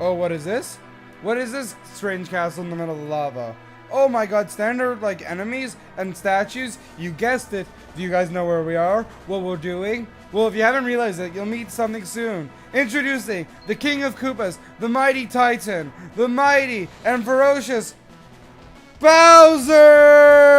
Oh, what is this? What is this strange castle in the middle of the lava? Oh my god, standard like enemies and statues. You guessed it. Do you guys know where we are? What we're doing? Well, if you haven't realized it, you'll meet something soon. Introducing the King of Koopas, the mighty Titan, the mighty and ferocious Bowser!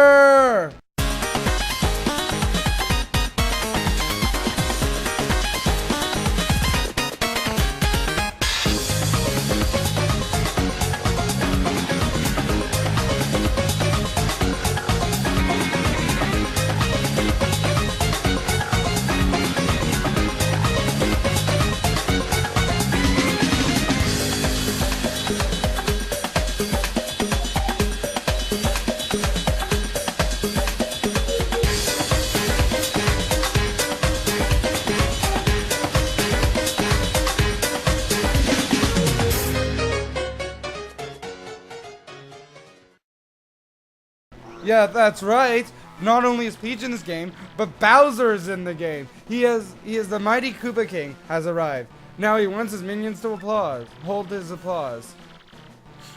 Yeah, that's right. Not only is Peach in this game, but Bowser is in the game. He is the mighty Koopa King has arrived. Now he wants his minions to hold his applause.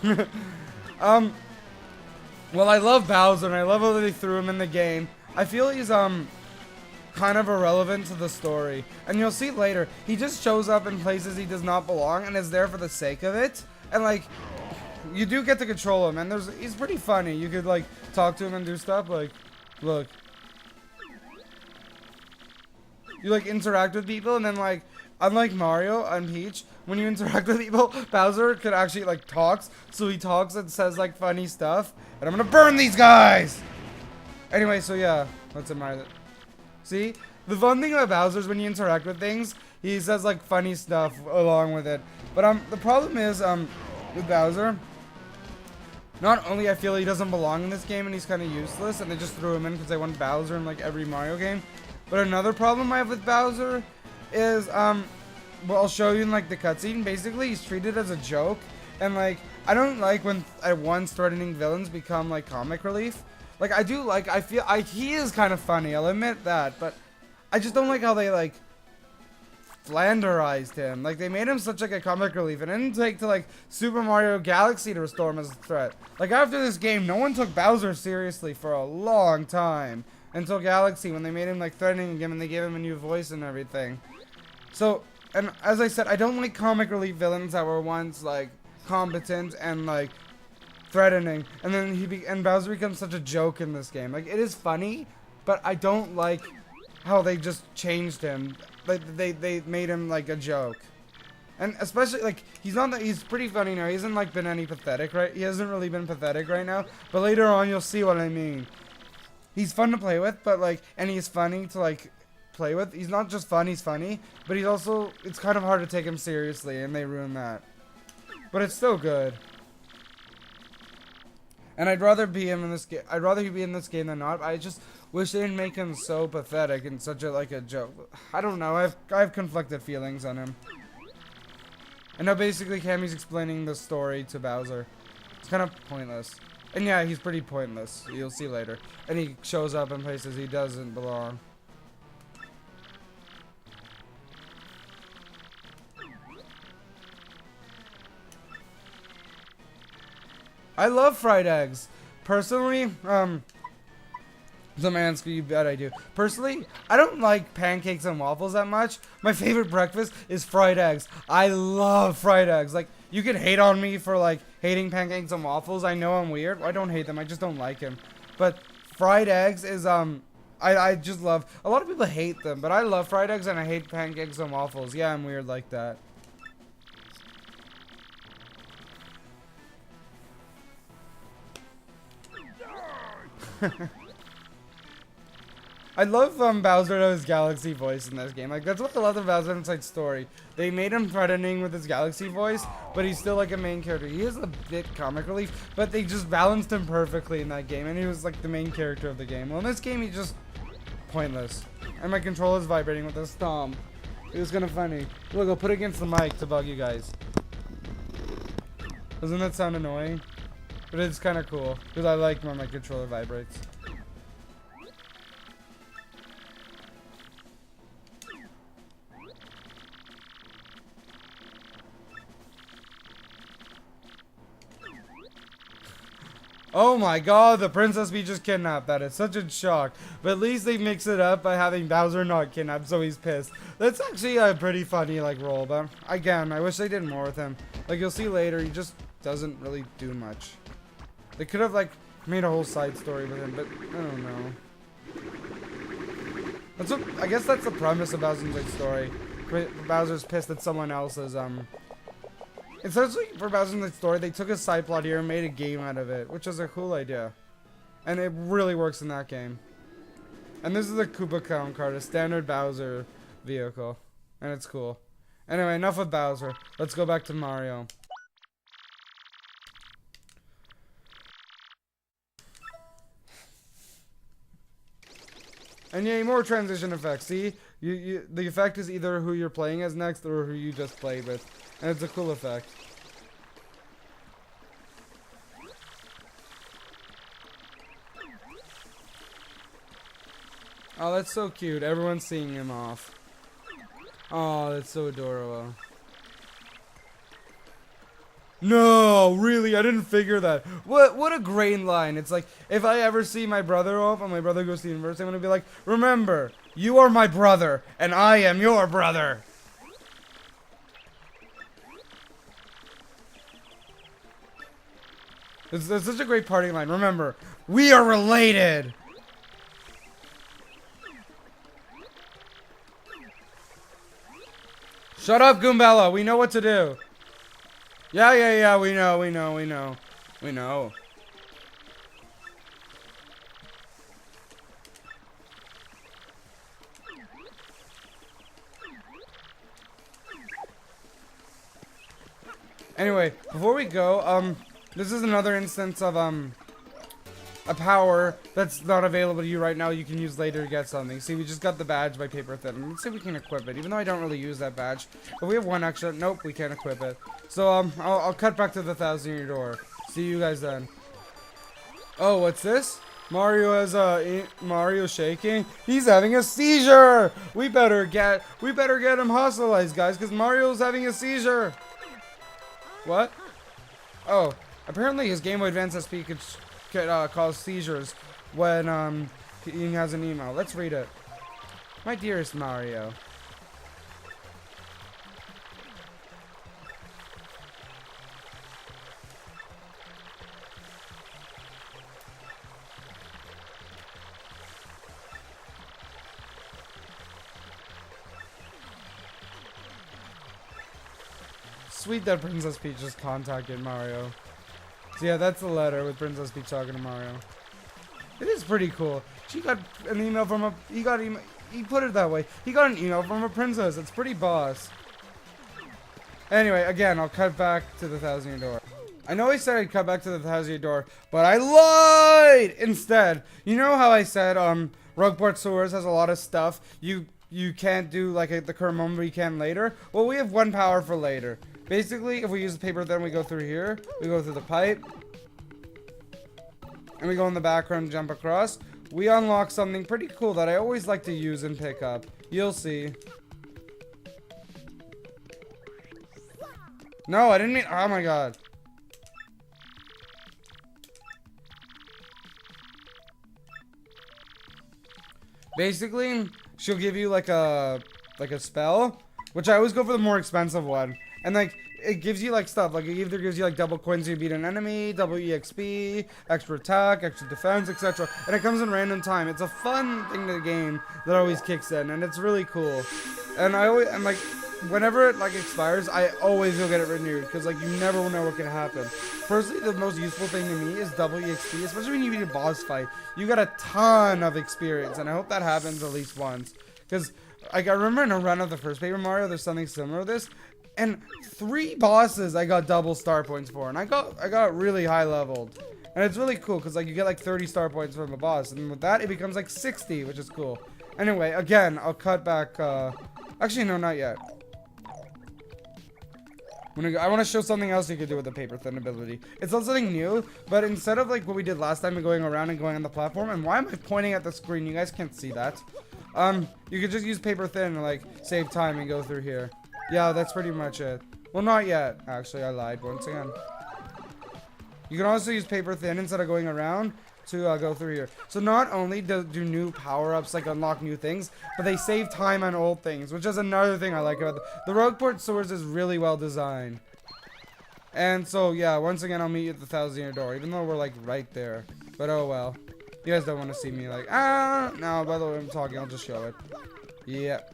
Well, I love Bowser and I love how they threw him in the game. I feel he's kind of irrelevant to the story. And you'll see later, he just shows up in places he does not belong and is there for the sake of it. And like, you do get to control him, and he's pretty funny. You could like talk to him and do stuff like, look. You like interact with people, and then like, unlike Mario and Peach, when you interact with people, Bowser could actually like talks. So he talks and says like funny stuff, and I'm gonna burn these guys. Anyway, so yeah, let's admire that. See, the fun thing about Bowser is when you interact with things, he says like funny stuff along with it. But the problem is with Bowser. Not only I feel he doesn't belong in this game and he's kind of useless and they just threw him in because they want Bowser in like every Mario game. But another problem I have with Bowser is, well, I'll show you in like the cutscene. Basically, he's treated as a joke. And like, I don't like when at once threatening villains become like comic relief. Like, I do like, he is kind of funny, I'll admit that. But I just don't like how they like flanderized him. Like, they made him such like a comic relief. It didn't take to like Super Mario Galaxy to restore him as a threat. Like, after this game, no one took Bowser seriously for a long time. Until Galaxy, when they made him like threatening him and they gave him a new voice and everything. So, and as I said, I don't like comic relief villains that were once like competent and like threatening. And then and Bowser becomes such a joke in this game. Like, it is funny, but I don't like how they just changed him. Like, they made him like a joke. And especially, like, he's pretty funny now. He hasn't, like, been any pathetic, right? He hasn't really been pathetic right now. But later on, you'll see what I mean. He's fun to play with, but, like, and he's funny to, like, play with. He's not just fun, he's funny. But he's also, it's kind of hard to take him seriously, and they ruin that. But it's still good. And I'd rather be him in this game. I'd rather he be in this game than not. I just wish they didn't make him so pathetic and such a like a joke. I don't know. I have conflicted feelings on him. And now basically Cammy's explaining the story to Bowser. It's kind of pointless. And yeah, he's pretty pointless. You'll see later. And he shows up in places he doesn't belong. I love fried eggs. Personally, Zamansky, you bet I do. Personally, I don't like pancakes and waffles that much. My favorite breakfast is fried eggs. I love fried eggs. Like, you can hate on me for, like, hating pancakes and waffles. I know I'm weird. I don't hate them. I just don't like them. But fried eggs is, I just love. A lot of people hate them, but I love fried eggs and I hate pancakes and waffles. Yeah, I'm weird like that. I love Bowser to his Galaxy voice in this game. Like, that's what I love the Bowser Inside story. They made him threatening with his Galaxy voice, but he's still like a main character. He is a bit comic relief, but they just balanced him perfectly in that game, and he was like the main character of the game. Well, in this game, he's just pointless. And my controller's vibrating with this thumb. It was kind of funny. Look, I'll put it against the mic to bug you guys. Doesn't that sound annoying? But it's kind of cool, because I like when my controller vibrates. Oh my god, the Princess Peach is kidnapped. That is such a shock. But at least they mix it up by having Bowser not kidnapped, so he's pissed. That's actually a pretty funny, like, role. But again, I wish they did more with him. Like, you'll see later, he just doesn't really do much. They could have, like, made a whole side story with him, but I don't know. That's what, I guess that's the premise of Bowser's Inside Story. Bowser's pissed that someone else is, essentially, for Bowser's Inside Story, they took a side plot here and made a game out of it, which is a cool idea. And it really works in that game. And this is a Koopa Clown card, a standard Bowser vehicle. And it's cool. Anyway, enough of Bowser. Let's go back to Mario. And yeah, more transition effects. See, the effect is either who you're playing as next or who you just played with, and it's a cool effect. Oh, that's so cute. Everyone's seeing him off. Oh, that's so adorable. No, really, I didn't figure that. What a great line. It's like, if I ever see my brother off and my brother goes to university, I'm gonna be like, remember, you are my brother, and I am your brother. It's such a great party line. Remember, we are related. Shut up, Goombella. We know what to do. Yeah, we know. Anyway, before we go, this is another instance of, a power that's not available to you right now you can use later to get something. See, we just got the badge by Paper Thin. Let's see if we can equip it, even though I don't really use that badge. But we have one extra. Nope, we can't equip it. So, I'll cut back to the 1,000-year door. See you guys then. Oh, what's this? Mario has, Mario shaking. He's having a seizure! We better get him hospitalized, guys, because Mario's having a seizure! What? Oh, apparently his Game Boy Advance SP could cause seizures when he has an email. Let's read it. My dearest Mario. Sweet that Princess Peach just contacted Mario. So yeah, that's the letter with Princess Peach talking to Mario. It is pretty cool. She got an email from a... He put it that way. He got an email from a princess. It's pretty boss. Anyway, again, I'll cut back to the 1,000-year door. I know I said I'd cut back to the 1,000-year door, but I lied instead. You know how I said, Rogueport Sewers has a lot of stuff you can't do, like, at the current moment, but you can later? Well, we have one power for later. Basically, if we use the paper, then we go through here. We go through the pipe. And we go in the background, jump across. We unlock something pretty cool that I always like to use and pick up. You'll see. No, I didn't mean... Oh my god. Basically, she'll give you like a spell. Which I always go for the more expensive one. And, like, it gives you, like, stuff. Like, it either gives you, like, double coins if you beat an enemy, double EXP, extra attack, extra defense, etc. And it comes in random time. It's a fun thing to the game that always kicks in. And it's really cool. And I'm like, whenever it, like, expires, I always go get it renewed. Because, like, you never know what can happen. Personally, the most useful thing to me is double EXP. Especially when you beat a boss fight. You got a ton of experience. And I hope that happens at least once. Because, like, I remember in a run of the first Paper Mario, there's something similar to this. And 3 bosses I got double star points for, and I got really high leveled, and it's really cool because like you get like 30 star points from a boss, and with that it becomes like 60, which is cool. Anyway, again, I'll cut back. Actually, no, not yet. I want to show something else you could do with the Paper Thin ability. It's not something new, but instead of like what we did last time and going around and going on the platform, and why am I pointing at the screen? You guys can't see that. You could just use Paper Thin and like save time and go through here. Yeah, that's pretty much it. Well, not yet. Actually, I lied once again. You can also use paper thin instead of going around to go through here. So not only do new power-ups like unlock new things, but they save time on old things, which is another thing I like about the Rogueport sewers is really well designed. And so yeah, once again I'll meet you at the 1,000-year door, even though we're like right there. But oh well. You guys don't want to see me like no, by the way I'm talking, I'll just show it. Yep.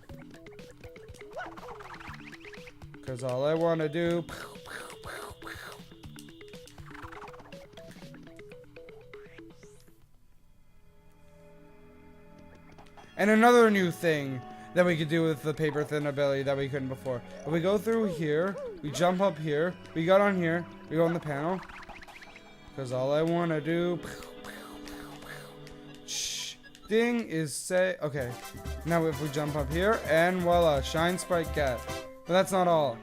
Cause all I want to do. And another new thing that we could do with the paper thin ability that we couldn't before. If we go through here, we jump up here, we got on here, we go on the panel. Because all I want to do... Ding is say... Okay. Now if we jump up here, and voila, Shine Sprite Cat. But that's not all.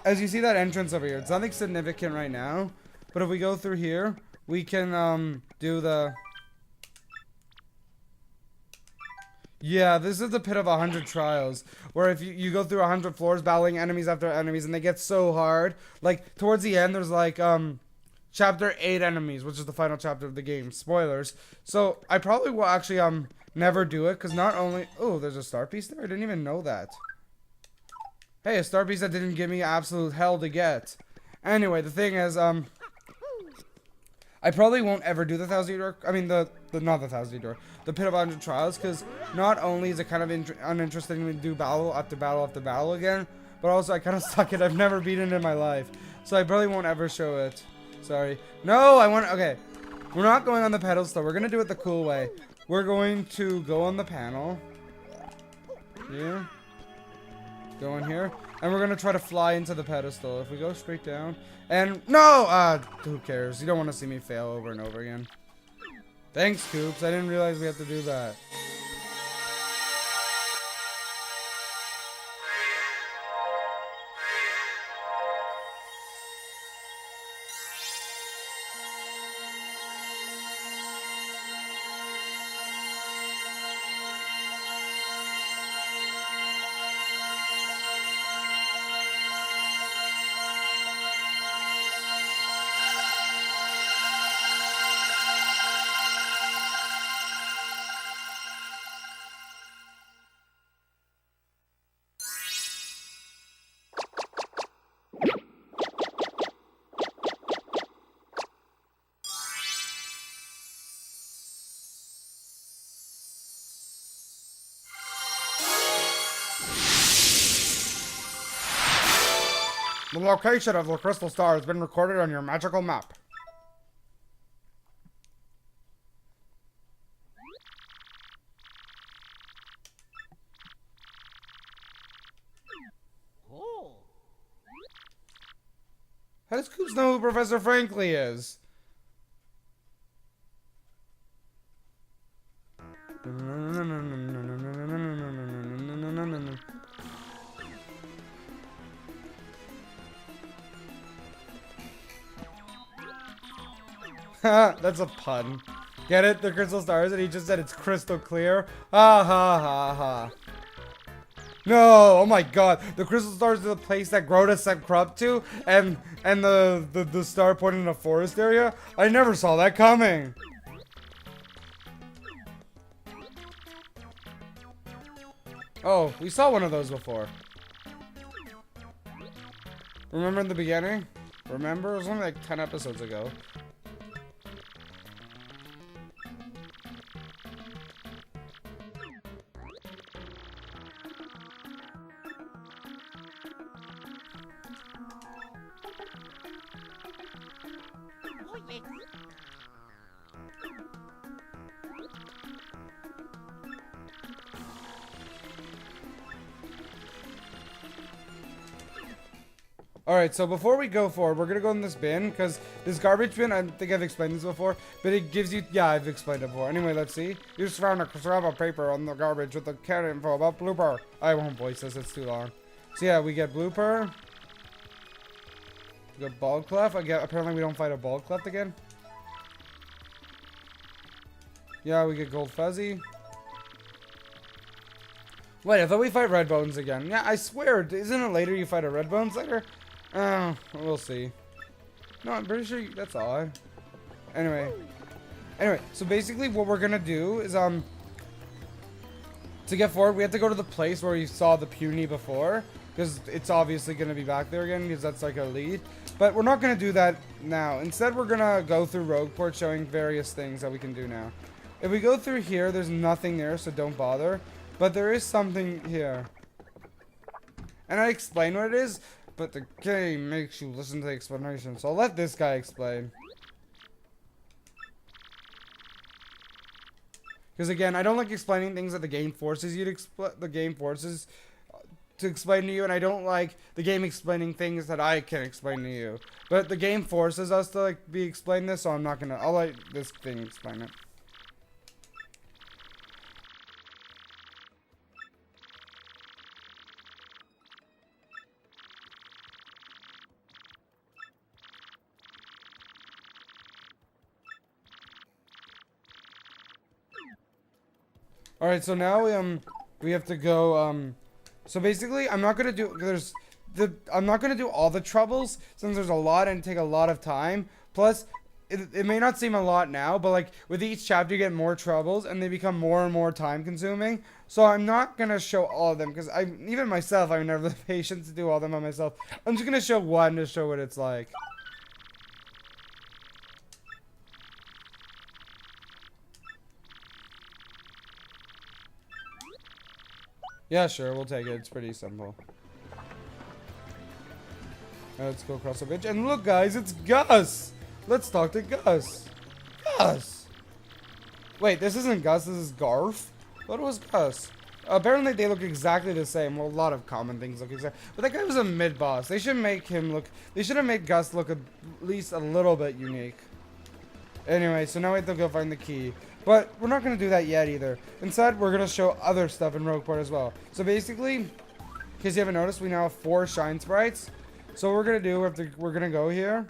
As you see that entrance over here, it's nothing significant right now. But if we go through here, we can do the... Yeah, this is the pit of 100 trials, where if you go through 100 floors battling enemies after enemies, and they get so hard. Like, towards the end, there's like, chapter 8 enemies, which is the final chapter of the game. Spoilers. So, I probably will actually, never do it, because not only... Oh, there's a star piece there? I didn't even know that. Hey, a star piece that didn't give me absolute hell to get. Anyway, the thing is, I probably won't ever do the 1,000-year door. I mean, not the 1,000-year door. The Pit of 100 Trials, because not only is it kind of uninteresting to do battle after battle after battle again, but also I kind of suck it. I've never beaten it in my life. So I probably won't ever show it. Sorry. No, okay. We're not going on the pedestal. We're going to do it the cool way. We're going to go on the panel. Here. Go in here. And we're going to try to fly into the pedestal. If we go straight down. And, no! Who cares? You don't want to see me fail over and over again. Thanks, Coops. I didn't realize we had to do that. The location of the crystal star has been recorded on your magical map. Oh. How does Coops know who Professor Frankly is? That's a pun. Get it? The crystal stars, and he just said it's crystal clear. Ha ha ha ha. No, oh my god. The crystal stars are the place that Grota sent Krupp to, and the star pointing in a forest area. I never saw that coming. Oh, we saw one of those before. Remember in the beginning? Remember? It was only like 10 episodes ago. Alright, so before we go forward, we're gonna go in this bin, because this garbage bin, I think I've explained this before, but it gives you, yeah, I've explained it before. Anyway, let's see. You just found a scrap of paper on the garbage with the carrot info about Blooper. I won't voice this, it's too long. So yeah, we get Blooper. We got Bald Clef. Apparently we don't fight a Bald Clef again. Yeah, we get Gold Fuzzy. Wait, I thought we fight Red Bones again. Yeah, I swear, isn't it later you fight a Red Bones later? We'll see. No, I'm pretty sure that's odd. Anyway, so basically what we're gonna do is to get forward, we have to go to the place where we saw the puny before, because it's obviously gonna be back there again, because that's like a lead. But we're not gonna do that now. Instead, we're gonna go through Rogueport, showing various things that we can do now. If we go through here, there's nothing there, so don't bother. But there is something here. And I explain what it is, but the game makes you listen to the explanation. So I'll let this guy explain. Because again, I don't like explaining things that the game forces you to explain to you, and I don't like the game explaining things that I can explain to you. But the game forces us to like be explained this, so I'll let this thing explain it. Alright, so now we have to go so basically I'm not gonna do I'm not gonna do all the troubles since there's a lot and take a lot of time. Plus it may not seem a lot now, but like with each chapter you get more troubles and they become more and more time consuming. So I'm not gonna show all of them because even myself I would never have the patience to do all of them by myself. I'm just gonna show one to show what it's like. Yeah, sure, we'll take it. It's pretty simple. Let's go across the bridge. And look, guys, it's Gus! Let's talk to Gus. Gus! Wait, this isn't Gus, this is Garf? What was Gus? Apparently they look exactly the same. Well, a lot of common things look exactly. But that guy was a mid-boss. They should make him look... They should have made Gus look at least a little bit unique. Anyway, so now we have to go find the key. But we're not going to do that yet either. Instead, we're going to show other stuff in Rogueport as well. So basically, in case you haven't noticed, we now have 4 shine sprites. So what we're going to do, we're going to go here.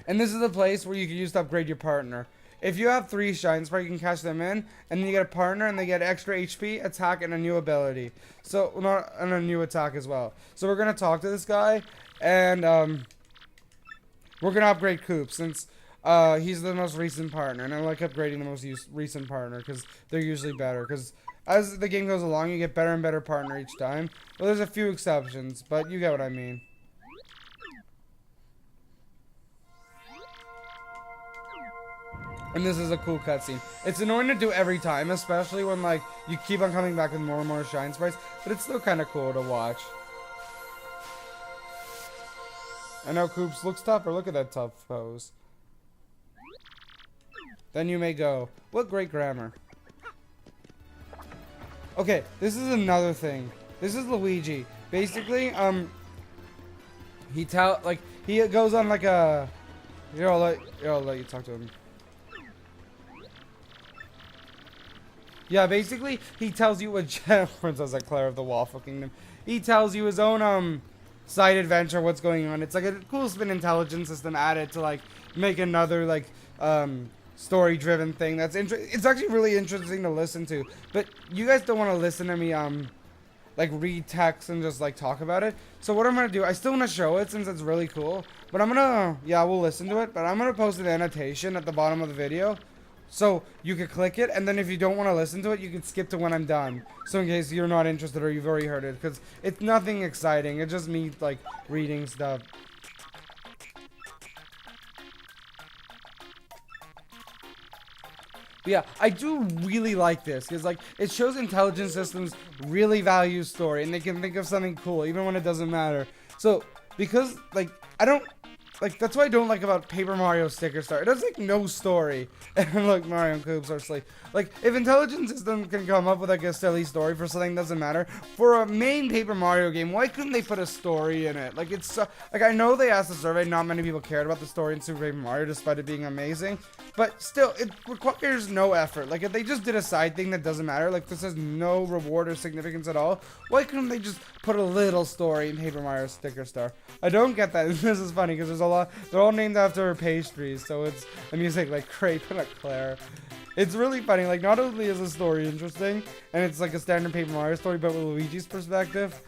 And this is the place where you can use to upgrade your partner. If you have 3 shine sprites, you can cash them in. And then you get a partner and they get extra HP, attack, and a new ability. So, and a new attack as well. So we're going to talk to this guy. And we're going to upgrade Coop since... he's the most recent partner, and I like upgrading the most recent partner because they're usually better. Because as the game goes along, you get better and better partner each time. Well, there's a few exceptions, but you get what I mean. And this is a cool cutscene. It's annoying to do every time, especially when like you keep on coming back with more and more shine sprites, but it's still kind of cool to watch. I know Coops looks tough, or look at that tough pose. Then you may go. What great grammar. Okay, this is another thing. This is Luigi. Basically, he goes on like a... Here, I'll let you talk to him. Yeah, basically, he tells you what Princess Eclair of the Waffle Kingdom. He tells you his own, side adventure, what's going on. It's like a cool spin intelligence system added to, like, make another, like, story-driven thing. It's actually really interesting to listen to. But you guys don't want to listen to me, like, read text and just, like, talk about it. So what I'm going to do, I still want to show it since it's really cool. But I'm going to, yeah, we'll listen to it. But I'm going to post an annotation at the bottom of the video. So you can click it, and then if you don't want to listen to it, you can skip to when I'm done. So in case you're not interested or you've already heard it, because it's nothing exciting. It's just me, like, reading stuff. But yeah, I do really like this, because, like, it shows intelligence systems really value story, and they can think of something cool, even when it doesn't matter. So, because, like, I don't... Like, that's what I don't like about Paper Mario Sticker Star. It has, like, no story. And, look, Mario and Coops are asleep. Like, if Intelligence System can come up with, like, a silly story for something that doesn't matter, for a main Paper Mario game, why couldn't they put a story in it? Like, it's, like, I know they asked the survey, not many people cared about the story in Super Paper Mario, despite it being amazing. But, still, it requires no effort. Like, if they just did a side thing that doesn't matter, like, this has no reward or significance at all, why couldn't they just put a little story in Paper Mario Sticker Star? I don't get that. This is funny, because there's a lot, they're all named after pastries, so it's the music like crepe and eclair. It's really funny. Like, not only is the story interesting, and it's like a standard Paper Mario story, but with Luigi's perspective.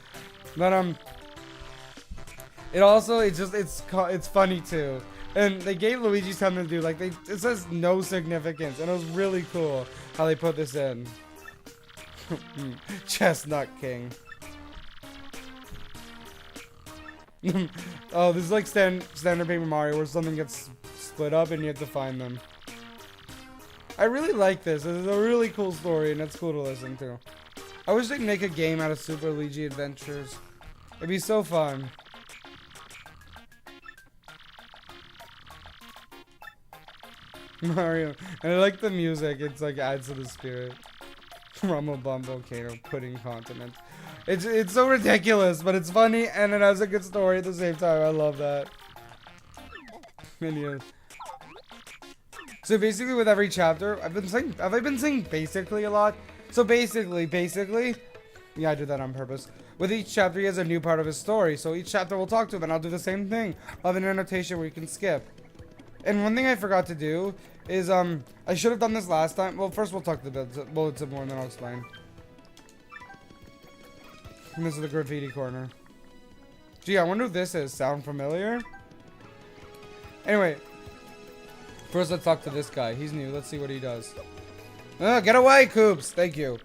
But It also, it's funny too. And they gave Luigi something to do, like it says no significance, and it was really cool how they put this in. Chestnut King. Oh, this is like standard Paper Mario where something gets split up and you have to find them. I really like this. This is a really cool story and it's cool to listen to. I wish they'd make a game out of Super Luigi Adventures. It'd be so fun. Mario. And I like the music. It's like adds to the spirit. Rumble Bumble Volcano Pudding Continent. It's so ridiculous, but it's funny and it has a good story at the same time. I love that. Minions. So basically with every chapter, have I been saying basically a lot? So basically, yeah, I did that on purpose. With each chapter, he has a new part of his story. So each chapter we'll talk to him and I'll do the same thing. I'll have an annotation where you can skip. And one thing I forgot to do is, I should have done this last time. Well, first we'll talk to the bullets more and then I'll explain. And this is the graffiti corner. Gee, I wonder if this is. Sound familiar? Anyway. First, let's talk to this guy. He's new. Let's see what he does. Get away, Koops! Thank you.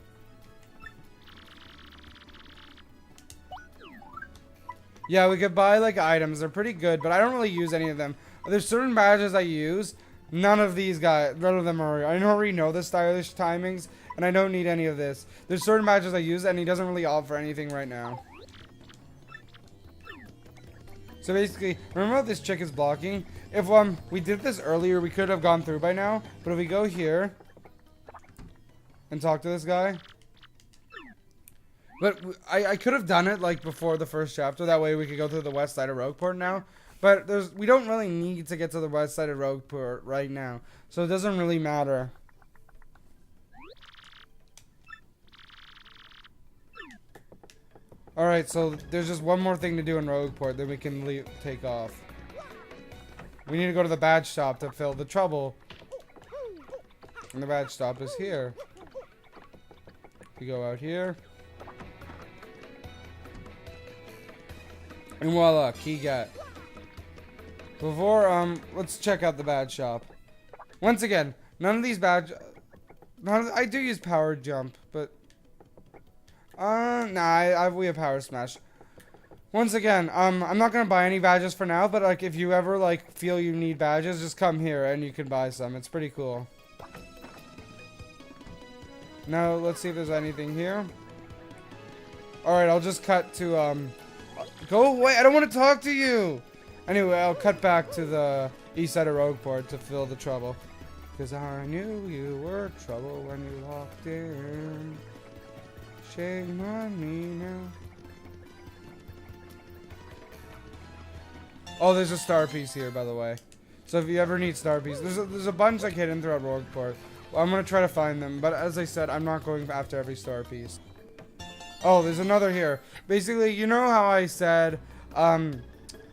Yeah, we could buy, like, items. They're pretty good, but I don't really use any of them. There's certain badges I use. None of them are. I already know the stylish timings, and I don't need any of this. There's certain badges I use, and he doesn't really offer anything right now. So basically, remember how this chick is blocking? If we did this earlier, we could have gone through by now. But if we go here and talk to this guy, but I could have done it like before the first chapter. That way we could go through the west side of Rogueport now. But we don't really need to get to the west side of Rogueport right now, so it doesn't really matter. Alright, so there's just one more thing to do in Rogueport, then we can take off. We need to go to the badge shop to fill the trouble. And the badge shop is here. We go out here. And voila, key get. Before, let's check out the badge shop. Once again, none of these I do use power jump, but nah, we have power smash. Once again, I'm not gonna buy any badges for now, but like if you ever like feel you need badges, just come here and you can buy some. It's pretty cool. Now let's see if there's anything here. Alright, I'll just cut to go away, I don't want to talk to you! Anyway, I'll cut back to the east side of Rogueport to fill the trouble. Cause I knew you were trouble when you walked in. Shame on me now. Oh, there's a star piece here, by the way. So if you ever need star piece, there's a bunch like hidden throughout Rogueport. Well, I'm gonna try to find them, but as I said, I'm not going after every star piece. Oh, there's another here. Basically, you know how I said,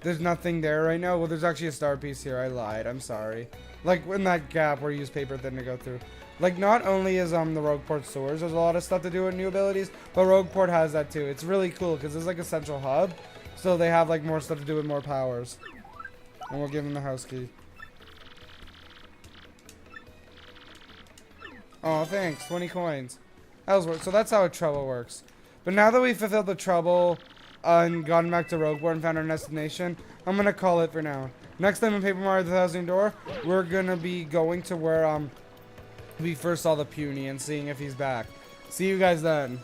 there's nothing there right now? Well, there's actually a star piece here. I lied. I'm sorry. Like, in that gap where you use paper thin to go through. Like, not only is, the Rogueport sewers, there's a lot of stuff to do with new abilities, but Rogueport has that too. It's really cool, because it's like a central hub. So they have, like, more stuff to do with more powers. And we'll give them the house key. Oh, thanks. 20 coins. So that's how a trouble works. But now that we've fulfilled the trouble and gotten back to Rogueport and found our destination, I'm gonna call it for now. Next time in Paper Mario The Thousand Door, we're gonna be going to where we first saw the Puny and seeing if he's back. See you guys then.